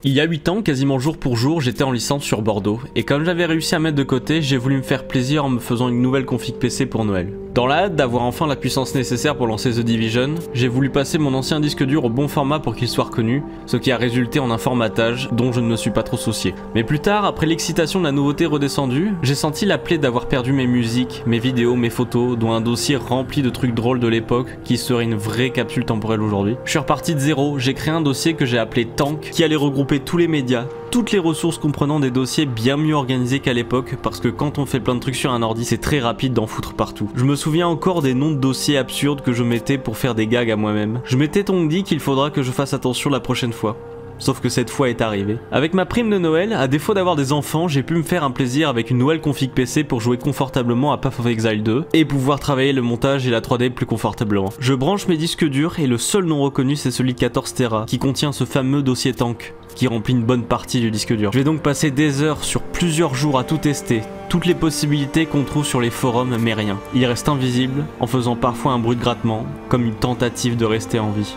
Il y a 8 ans, quasiment jour pour jour, j'étais en licence sur Bordeaux, et comme j'avais réussi à mettre de côté, j'ai voulu me faire plaisir en me faisant une nouvelle config PC pour Noël. Dans la hâte d'avoir enfin la puissance nécessaire pour lancer The Division, j'ai voulu passer mon ancien disque dur au bon format pour qu'il soit reconnu, ce qui a résulté en un formatage dont je ne me suis pas trop soucié. Mais plus tard, après l'excitation de la nouveauté redescendue, j'ai senti la plaie d'avoir perdu mes musiques, mes vidéos, mes photos, dont un dossier rempli de trucs drôles de l'époque qui serait une vraie capsule temporelle aujourd'hui. Je suis reparti de zéro, j'ai créé un dossier que j'ai appelé Tank, qui allait regrouper tous les médias, toutes les ressources comprenant des dossiers bien mieux organisés qu'à l'époque, parce que quand on fait plein de trucs sur un ordi, c'est très rapide d'en foutre partout. Je me souviens encore des noms de dossiers absurdes que je mettais pour faire des gags à moi-même. Je m'étais donc dit qu'il faudra que je fasse attention la prochaine fois. Sauf que cette fois est arrivée. Avec ma prime de Noël, à défaut d'avoir des enfants, j'ai pu me faire un plaisir avec une nouvelle config PC pour jouer confortablement à Path of Exile 2 et pouvoir travailler le montage et la 3D plus confortablement. Je branche mes disques durs et le seul non reconnu c'est celui de 14 Tera qui contient ce fameux dossier Tank qui remplit une bonne partie du disque dur. Je vais donc passer des heures sur plusieurs jours à tout tester, toutes les possibilités qu'on trouve sur les forums mais rien. Il reste invisible en faisant parfois un bruit de grattement comme une tentative de rester en vie.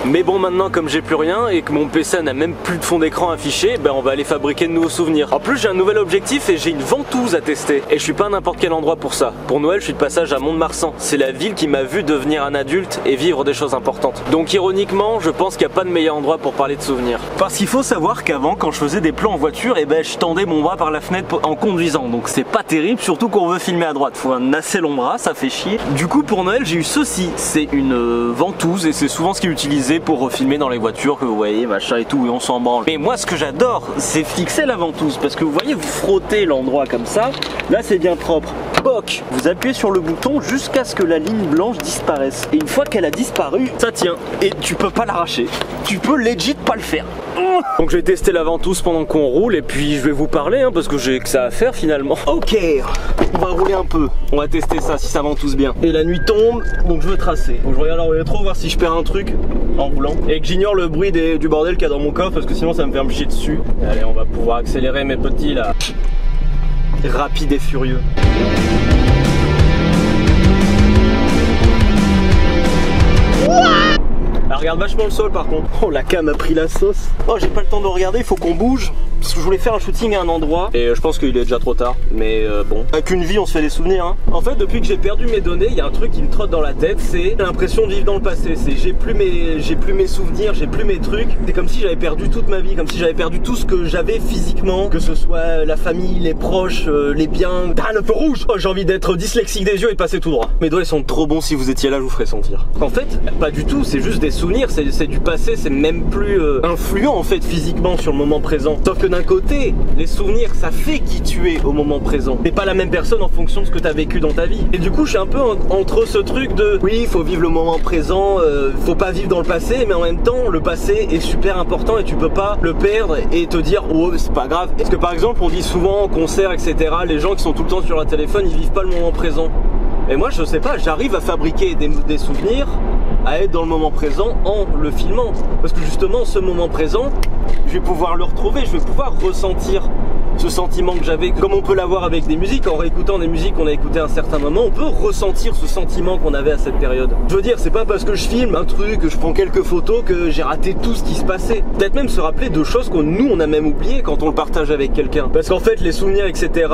Mais bon, maintenant comme j'ai plus rien et que mon PC n'a même plus de fond d'écran affiché, ben on va aller fabriquer de nouveaux souvenirs. En plus j'ai un nouvel objectif et j'ai une ventouse à tester. Et je suis pas à n'importe quel endroit pour ça. Pour Noël je suis de passage à Mont-de-Marsan. C'est la ville qui m'a vu devenir un adulte et vivre des choses importantes. Donc ironiquement je pense qu'il n'y a pas de meilleur endroit pour parler de souvenirs. Parce qu'il faut savoir qu'avant quand je faisais des plans en voiture, et ben je tendais mon bras par la fenêtre en conduisant. Donc c'est pas terrible, surtout qu'on veut filmer à droite. Faut un assez long bras, ça fait chier. Du coup pour Noël j'ai eu ceci. C'est une ventouse et c'est souvent ce qui est utilisé pour refilmer dans les voitures que vous voyez, machin et tout, et on s'en branle. Mais moi ce que j'adore, c'est fixer la ventouse, parce que vous voyez, vous frottez l'endroit comme ça, là c'est bien propre. Boc, vous appuyez sur le bouton jusqu'à ce que la ligne blanche disparaisse. Et une fois qu'elle a disparu, ça tient. Et tu peux pas l'arracher. Tu peux legit pas le faire. Donc je vais tester la ventouse pendant qu'on roule et puis je vais vous parler hein, parce que j'ai que ça à faire finalement. Ok, on va rouler un peu. On va tester ça si ça ventouse bien. Et la nuit tombe, donc je veux tracer. Donc je regarde la rétro voir si je perds un truc en roulant. Et que j'ignore le bruit du bordel qu'il y a dans mon coffre parce que sinon ça va me faire me chier dessus. Et allez, on va pouvoir accélérer mes petits là. Rapide et furieux. Elle regarde vachement le sol par contre. Oh la cam a pris la sauce. Oh j'ai pas le temps de regarder, il faut qu'on bouge. Parce que je voulais faire un shooting à un endroit. Et je pense qu'il est déjà trop tard. Mais bon. Avec une vie on se fait des souvenirs hein. En fait depuis que j'ai perdu mes données, il y a un truc qui me trotte dans la tête. C'est l'impression de vivre dans le passé. C'est j'ai plus mes souvenirs, j'ai plus mes trucs. C'est comme si j'avais perdu toute ma vie. Comme si j'avais perdu tout ce que j'avais physiquement. Que ce soit la famille, les proches, les biens. Ah le feu rouge. Oh j'ai envie d'être dyslexique des yeux et de passer tout droit. Mes doigts ils sont trop bons, si vous étiez là je vous ferais sentir. En fait pas du tout, c'est juste des souvenirs, c'est du passé, c'est même plus influent en fait physiquement sur le moment présent. Sauf que d'un côté, les souvenirs ça fait qui tu es au moment présent. T'es pas la même personne en fonction de ce que t'as vécu dans ta vie. Et du coup je suis un peu entre ce truc de oui il faut vivre le moment présent, faut pas vivre dans le passé, mais en même temps le passé est super important et tu peux pas le perdre et te dire oh c'est pas grave. Parce que par exemple on dit souvent en concert etc, les gens qui sont tout le temps sur leur téléphone ils vivent pas le moment présent. Et moi je sais pas, j'arrive à fabriquer des souvenirs, à être dans le moment présent en le filmant. Parce que justement ce moment présent, je vais pouvoir le retrouver, je vais pouvoir ressentir ce sentiment que j'avais, comme on peut l'avoir avec des musiques, en réécoutant des musiques qu'on a écoutées à un certain moment, on peut ressentir ce sentiment qu'on avait à cette période. Je veux dire, c'est pas parce que je filme un truc, que je prends quelques photos que j'ai raté tout ce qui se passait. Peut-être même se rappeler de choses que nous on a même oubliées quand on le partage avec quelqu'un. Parce qu'en fait les souvenirs etc,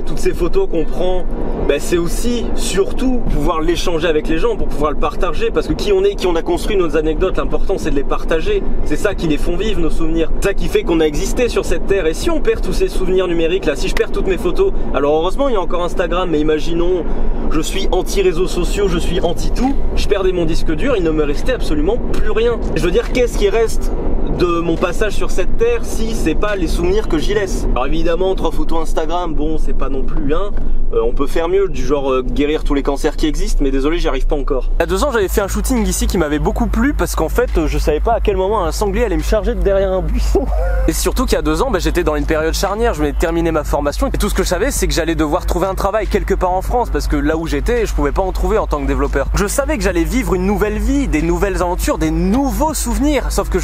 toutes ces photos qu'on prend, ben, c'est aussi surtout pouvoir l'échanger avec les gens, pour pouvoir le partager, parce que qui on est, qui on a construit nos anecdotes, l'important c'est de les partager, c'est ça qui les font vivre nos souvenirs, c'est ça qui fait qu'on a existé sur cette terre. Et si on perd tous ces souvenirs numériques là, si je perds toutes mes photos, alors heureusement il y a encore Instagram, mais imaginons je suis anti réseaux sociaux, je suis anti tout, je perdais mon disque dur, il ne me restait absolument plus rien. Je veux dire, qu'est-ce qui reste de mon passage sur cette terre si c'est pas les souvenirs que j'y laisse? Alors évidemment 3 photos Instagram, bon c'est pas non plus hein, on peut faire mieux, du genre guérir tous les cancers qui existent, mais désolé j'y arrive pas encore. Il y a 2 ans j'avais fait un shooting ici qui m'avait beaucoup plu parce qu'en fait je savais pas à quel moment un sanglier allait me charger de derrière un buisson. Et surtout qu'il y a 2 ans bah, j'étais dans une période charnière, je venais de terminer ma formation et tout ce que je savais c'est que j'allais devoir trouver un travail quelque part en France parce que là où j'étais je pouvais pas en trouver en tant que développeur. Je savais que j'allais vivre une nouvelle vie, des nouvelles aventures, des nouveaux souvenirs, sauf que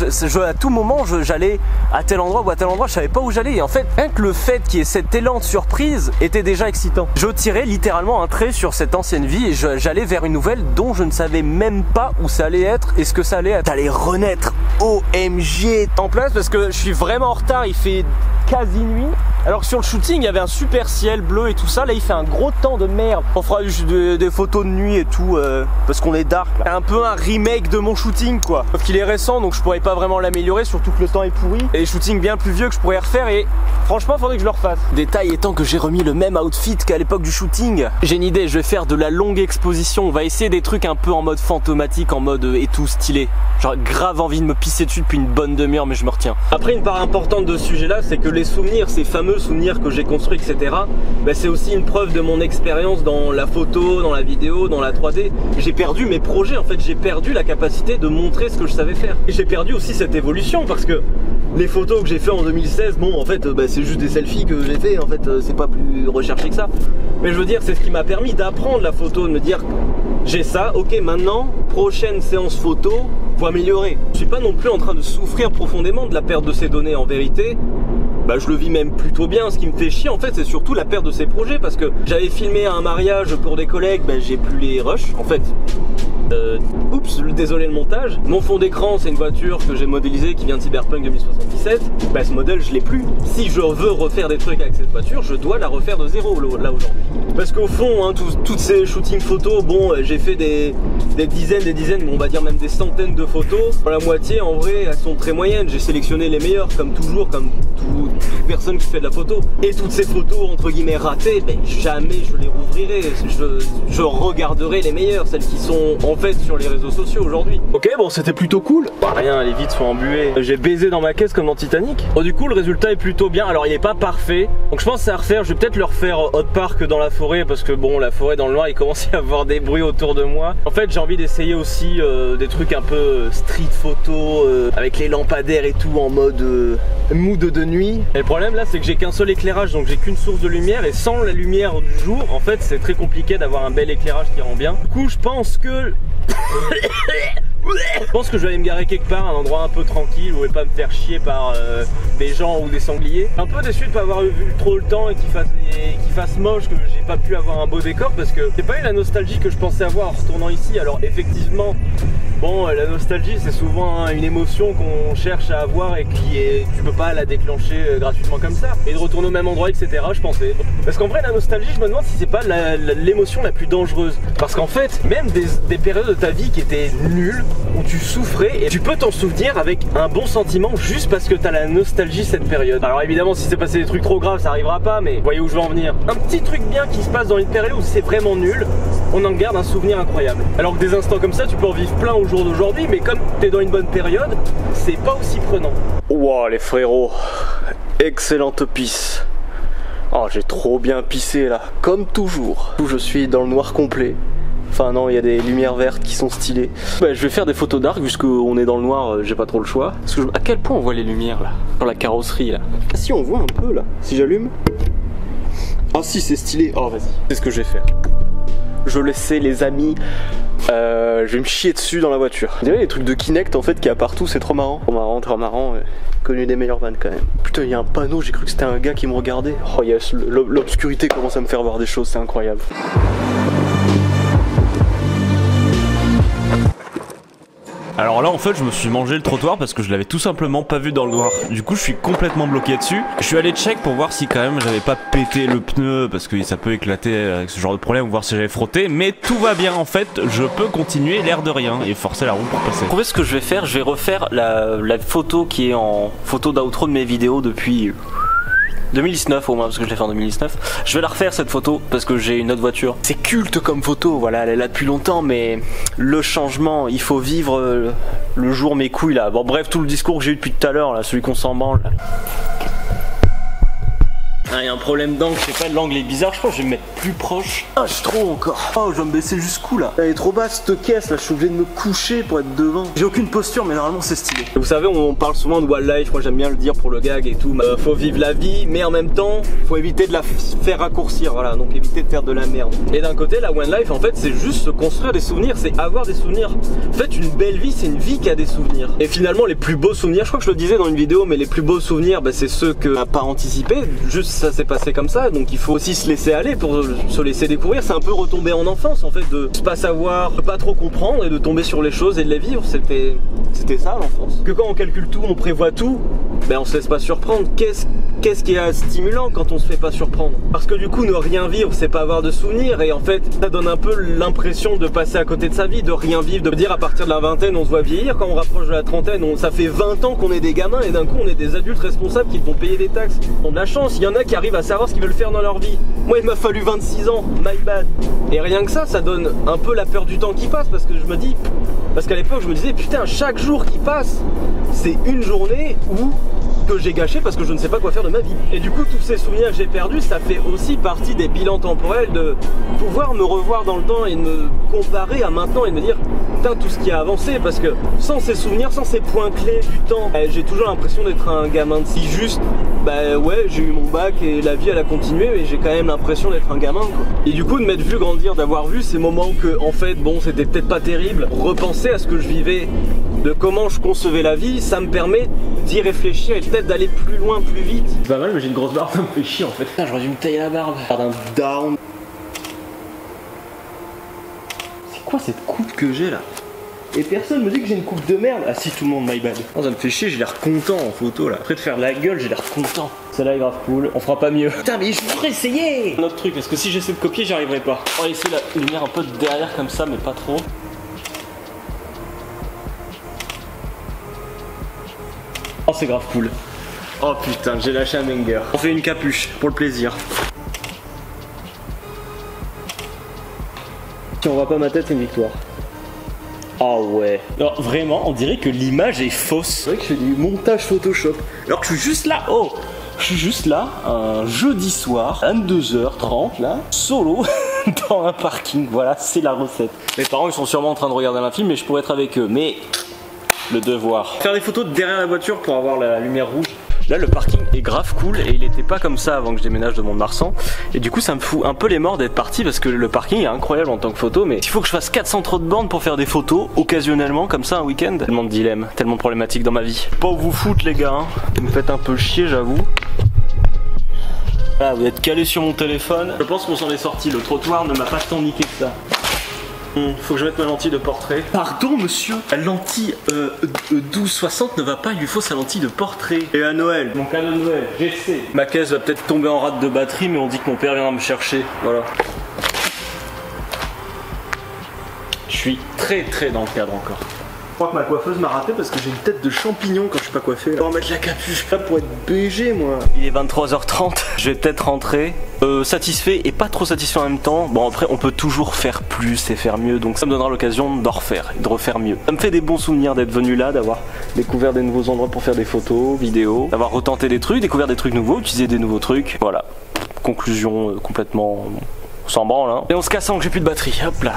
tout moment j'allais à tel endroit ou à tel endroit, je savais pas où j'allais. Et en fait, rien que le fait qu'il y ait cet élan de surprise était déjà excitant. Je tirais littéralement un trait sur cette ancienne vie et j'allais vers une nouvelle dont je ne savais même pas où ça allait être et ce que ça allait être. Ça allait renaître, OMG, en place parce que je suis vraiment en retard, il fait quasi nuit. Alors que sur le shooting, il y avait un super ciel bleu et tout ça. Là, il fait un gros temps de merde. On fera des photos de nuit et tout parce qu'on est dark. C'est un peu un remake de mon shooting, quoi. Sauf qu'il est récent, donc je pourrais pas vraiment l'améliorer, surtout que le temps est pourri. Et des shootings bien plus vieux que je pourrais refaire et franchement, faudrait que je le refasse. Détail étant que j'ai remis le même outfit qu'à l'époque du shooting. J'ai une idée, je vais faire de la longue exposition. On va essayer des trucs un peu en mode fantomatique, en mode et tout stylé. Genre grave envie de me pisser dessus depuis une bonne demi-heure, mais je me retiens. Après, une part importante de ce sujet-là, c'est que les souvenirs, ces fameux souvenirs que j'ai construits, etc., bah, c'est aussi une preuve de mon expérience dans la photo, dans la vidéo, dans la 3D. J'ai perdu mes projets, en fait, j'ai perdu la capacité de montrer ce que je savais faire. Et j'ai perdu aussi cette évolution parce que les photos que j'ai fait en 2016, bon, en fait, bah, c'est juste des selfies que j'ai fait, en fait, c'est pas plus recherché que ça. Mais je veux dire, c'est ce qui m'a permis d'apprendre la photo, de me dire, j'ai ça, ok, maintenant, prochaine séance photo, faut améliorer. Je suis pas non plus en train de souffrir profondément de la perte de ces données, en vérité. Bah, je le vis même plutôt bien. Ce qui me fait chier en fait, c'est surtout la perte de ces projets parce que j'avais filmé un mariage pour des collègues, bah, j'ai plus les rushs en fait. Oups, désolé le montage. Mon fond d'écran, c'est une voiture que j'ai modélisée qui vient de Cyberpunk 2077. Bah, ce modèle, je l'ai plus. Si je veux refaire des trucs avec cette voiture, je dois la refaire de zéro là aujourd'hui. Parce qu'au fond, hein, toutes ces shootings photos, bon, j'ai fait des dizaines, on va dire même des centaines de photos. Pour la moitié, en vrai, elles sont très moyennes. J'ai sélectionné les meilleures, comme toujours, comme toute personne qui fait de la photo. Et toutes ces photos, entre guillemets, ratées, ben, jamais je les rouvrirai. Je regarderai les meilleures, celles qui sont en fait sur les réseaux sociaux aujourd'hui. Ok, bon, c'était plutôt cool. Bah, rien, les vitres sont embuées. J'ai baisé dans ma caisse comme dans Titanic. Bon, du coup, le résultat est plutôt bien. Alors, il est pas parfait. Donc, je pense à refaire. Je vais peut-être le refaire Hot Park dans la forêt parce que bon, la forêt dans le noir, il commence à y avoir des bruits autour de moi. En fait, j'ai envie d'essayer aussi des trucs un peu street photo avec les lampadaires et tout en mode mood de nuit. Et le problème là, c'est que j'ai qu'un seul éclairage, donc j'ai qu'une source de lumière et sans la lumière du jour, en fait, c'est très compliqué d'avoir un bel éclairage qui rend bien. Du coup, je pense que je vais aller me garer quelque part, un endroit un peu tranquille où je vais pas me faire chier par des gens ou des sangliers. Un peu déçu de pas avoir eu trop le temps et qu'il fasse moche, que j'ai pas pu avoir un beau décor parce que j'ai pas eu la nostalgie que je pensais avoir en retournant ici. Alors effectivement, bon, la nostalgie c'est souvent une émotion qu'on cherche à avoir et tu peux pas la déclencher gratuitement comme ça. Et de retourner au même endroit, etc. je pensais. Parce qu'en vrai la nostalgie, je me demande si c'est pas l'émotion la plus dangereuse. Parce qu'en fait, même des périodes de ta vie qui étaient nulles, où tu souffrais, et tu peux t'en souvenir avec un bon sentiment juste parce que t'as la nostalgie cette période. Alors évidemment, si c'est passé des trucs trop graves, ça arrivera pas, mais vous voyez où je veux en venir. Un petit truc bien qui se passe dans une période où c'est vraiment nul, on en garde un souvenir incroyable. Alors que des instants comme ça, tu peux en vivre plein au jour d'aujourd'hui, mais comme t'es dans une bonne période, c'est pas aussi prenant. Wow les frérots, excellente pisse. Oh, j'ai trop bien pissé là, comme toujours. Je suis dans le noir complet. Enfin non, il y a des lumières vertes qui sont stylées. Bah, je vais faire des photos d'arc puisqu'on est dans le noir, j'ai pas trop le choix. Parce que à quel point on voit les lumières là, sur la carrosserie là. Ah si, on voit un peu là, si j'allume. Ah si, c'est stylé. Oh vas-y, c'est ce que je vais faire. Je le sais les amis, je vais me chier dessus dans la voiture. Vous savez les trucs de Kinect en fait qu'il y a partout, c'est trop marrant. Trop marrant, connu des meilleures vannes quand même. Putain, il y a un panneau, j'ai cru que c'était un gars qui me regardait. Oh yes, l'obscurité commence à me faire voir des choses, c'est incroyable. Alors là en fait je me suis mangé le trottoir parce que je l'avais tout simplement pas vu dans le noir. Du coup je suis complètement bloqué dessus. Je suis allé check pour voir si quand même j'avais pas pété le pneu parce que ça peut éclater avec ce genre de problème, ou voir si j'avais frotté. Mais tout va bien en fait, je peux continuer l'air de rien et forcer la roue pour passer. Vous savez ce que je vais faire? Je vais refaire la photo qui est en photo d'outro de mes vidéos depuis 2019 au moins, parce que je l'ai fait en 2019. Je vais la refaire cette photo parce que j'ai une autre voiture. C'est culte comme photo, voilà, elle est là depuis longtemps, mais le changement, il faut vivre le jour mes couilles là. Bon bref, tout le discours que j'ai eu depuis tout à l'heure là, celui qu'on s'en branle là. Ah, il y a un problème d'angle, je sais pas, l'angle est bizarre, je crois que je vais me mettre plus proche. Ah, je suis trop encore. Oh, je vais me baisser jusqu'où là? Elle est trop basse cette caisse là, je suis obligé de me coucher pour être devant. J'ai aucune posture, mais normalement c'est stylé. Vous savez, on parle souvent de wildlife, moi j'aime bien le dire pour le gag et tout. Faut vivre la vie, mais en même temps, faut éviter de la faire raccourcir, voilà, donc éviter de faire de la merde. Et d'un côté, la wildlife, en fait, c'est juste se construire des souvenirs, c'est avoir des souvenirs. En fait, une belle vie, c'est une vie qui a des souvenirs. Et finalement, les plus beaux souvenirs, je crois que je le disais dans une vidéo, mais les plus beaux souvenirs, bah, c'est ceux que n'a pas anticipé. Juste ça s'est passé comme ça, donc il faut aussi se laisser aller pour se laisser découvrir. C'est un peu retomber en enfance, en fait, de pas savoir, de pas trop comprendre et de tomber sur les choses et de les vivre. C'était ça l'enfance. Que quand on calcule tout, on prévoit tout, ben on se laisse pas surprendre. Qu'est-ce qui est stimulant quand on se fait pas surprendre? Parce que du coup, ne rien vivre, c'est pas avoir de souvenirs, et en fait, ça donne un peu l'impression de passer à côté de sa vie, de rien vivre, de dire à partir de la vingtaine, on se voit vieillir. Quand on rapproche de la trentaine, ça fait 20 ans qu'on est des gamins, et d'un coup, on est des adultes responsables qui vont payer des taxes. On a de la chance, il y en a qui arrivent à savoir ce qu'ils veulent faire dans leur vie. Moi, il m'a fallu 26 ans, my bad. Et rien que ça donne un peu la peur du temps qui passe, parce que je me dis, parce qu'à l'époque, je me disais, putain, chaque jour qui passe, c'est une journée où que j'ai gâché parce que je ne sais pas quoi faire de ma vie. Et du coup, tous ces souvenirs que j'ai perdus, ça fait aussi partie des bilans temporels, de pouvoir me revoir dans le temps et de me comparer à maintenant et de me dire, putain, tout ce qui a avancé, parce que sans ces souvenirs, sans ces points clés du temps, j'ai toujours l'impression d'être un gamin de si juste, bah ouais, j'ai eu mon bac et la vie elle a continué, mais j'ai quand même l'impression d'être un gamin, quoi. Et du coup, de m'être vu grandir, d'avoir vu ces moments que, en fait, bon, c'était peut-être pas terrible, repenser à ce que je vivais, de comment je concevais la vie, ça me permet d'y réfléchir et peut-être d'aller plus loin, plus vite. C'est pas mal, mais j'ai une grosse barbe, ça me fait chier en fait. Putain, j'aurais dû me tailler la barbe. Faire un down. C'est quoi cette coupe que j'ai là? Et personne me dit que j'ai une coupe de merde. Ah si, tout le monde, my bad. Oh, ça me fait chier, j'ai l'air content en photo là. Après de faire la gueule, j'ai l'air content. Celle-là est grave cool, on fera pas mieux. Putain, mais je voudrais essayer un autre truc, parce que si j'essaie de copier, j'y arriverai pas. On va laisser la lumière un peu de derrière comme ça, mais pas trop. Oh, c'est grave cool. Oh putain, j'ai lâché un banger. On fait une capuche pour le plaisir. Si on voit pas ma tête, c'est une victoire. Oh ouais. Alors vraiment, on dirait que l'image est fausse. C'est vrai que je fais du montage Photoshop. Alors que je suis juste là. Oh, je suis juste là, un jeudi soir, 22h30 là, solo. Dans un parking. Voilà, c'est la recette. Mes parents, ils sont sûrement en train de regarder un film, mais je pourrais être avec eux. Mais le devoir. Faire des photos de derrière la voiture pour avoir la lumière rouge. Là, le parking est grave cool et il était pas comme ça avant que je déménage de Mont-de-Marsan. Et du coup, ça me fout un peu les morts d'être parti parce que le parking est incroyable en tant que photo. Mais il faut que je fasse 400 trop de bornes pour faire des photos occasionnellement comme ça un week-end. Tellement de dilemmes, tellement de problématiques dans ma vie. Pas où vous foutre, les gars. Hein. Vous me faites un peu chier, j'avoue. Ah, vous êtes calé sur mon téléphone. Je pense qu'on s'en est sorti. Le trottoir ne m'a pas tant niqué que ça. Faut que je mette ma lentille de portrait. Pardon monsieur, la lentille 12-60 ne va pas, il lui faut sa lentille de portrait. Et à Noël, mon cadeau de Noël, j'essaie. Ma caisse va peut-être tomber en rate de batterie, mais on dit que mon père viendra me chercher. Voilà. Je suis très dans le cadre encore. Je crois que ma coiffeuse m'a raté parce que j'ai une tête de champignon quand je suis pas coiffé. On va mettre la capuche là pour être BG moi. Il est 23h30, je vais peut-être rentrer. Satisfait et pas trop satisfait en même temps. Bon après on peut toujours faire plus et faire mieux, donc ça me donnera l'occasion d'en refaire et de refaire mieux. Ça me fait des bons souvenirs d'être venu là, d'avoir découvert des nouveaux endroits pour faire des photos, vidéos, d'avoir retenté des trucs, découvert des trucs nouveaux, utilisé des nouveaux trucs. Voilà, conclusion complètement sans branle hein. Et on se casse sans que j'ai plus de batterie, hop là.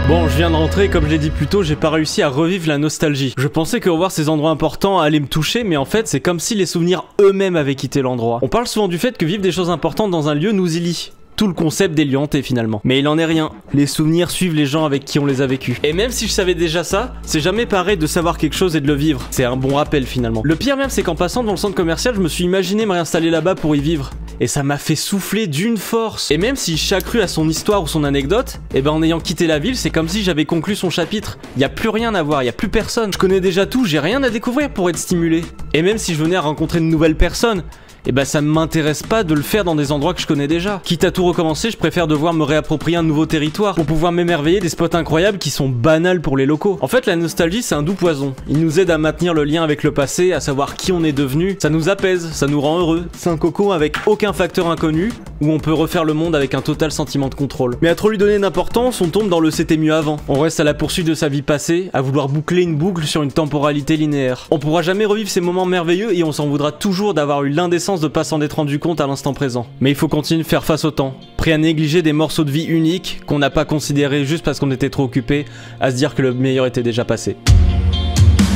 Bon, je viens de rentrer, comme je l'ai dit plus tôt, j'ai pas réussi à revivre la nostalgie. Je pensais que revoir ces endroits importants allait me toucher, mais en fait, c'est comme si les souvenirs eux-mêmes avaient quitté l'endroit. On parle souvent du fait que vivre des choses importantes dans un lieu nous y lie. Tout le concept des lieux hantés finalement. Mais il en est rien. Les souvenirs suivent les gens avec qui on les a vécus. Et même si je savais déjà ça, c'est jamais pareil de savoir quelque chose et de le vivre. C'est un bon rappel finalement. Le pire même, c'est qu'en passant devant le centre commercial, je me suis imaginé me réinstaller là-bas pour y vivre. Et ça m'a fait souffler d'une force. Et même si chaque rue a son histoire ou son anecdote, et ben en ayant quitté la ville, c'est comme si j'avais conclu son chapitre. Y a plus rien à voir, y a plus personne. Je connais déjà tout, j'ai rien à découvrir pour être stimulé. Et même si je venais à rencontrer de nouvelles personnes, et bah ça m'intéresse pas de le faire dans des endroits que je connais déjà. Quitte à tout recommencer, je préfère devoir me réapproprier un nouveau territoire pour pouvoir m'émerveiller des spots incroyables qui sont banals pour les locaux. En fait, la nostalgie, c'est un doux poison. Il nous aide à maintenir le lien avec le passé, à savoir qui on est devenu. Ça nous apaise, ça nous rend heureux. C'est un cocon avec aucun facteur inconnu, où on peut refaire le monde avec un total sentiment de contrôle. Mais à trop lui donner d'importance, on tombe dans le c'était mieux avant. On reste à la poursuite de sa vie passée, à vouloir boucler une boucle sur une temporalité linéaire. On pourra jamais revivre ces moments merveilleux et on s'en voudra toujours d'avoir eu l'indécence de pas s'en être rendu compte à l'instant présent. Mais il faut continuer de faire face au temps, prêt à négliger des morceaux de vie uniques qu'on n'a pas considérés juste parce qu'on était trop occupé à se dire que le meilleur était déjà passé.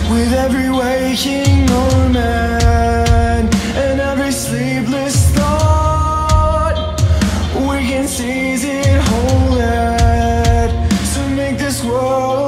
With every waking moment and every sleepless thought, we can seize it, hold it, to make this world